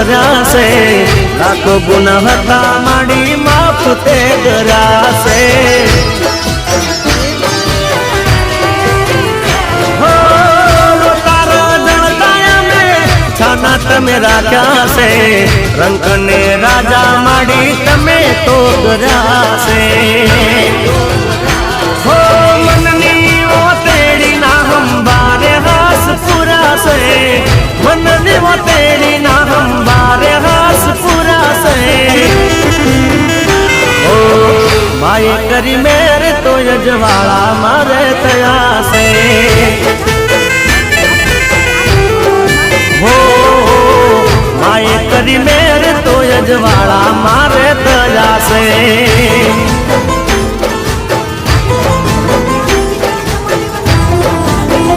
કર્યા છે લાખો ગુના હતા માડી માફ તે કરાશે તમે રાખ્યા છે રંગ ને રાજા માડી તમે તો કર્યા છે હો મનની ઓ તેડી ના હંબારે હાસ પુરાશે મનની ઓ તેડી ના હંબારે હાસ પુરાશે ઓ માય કરી મેર તો યજવાળા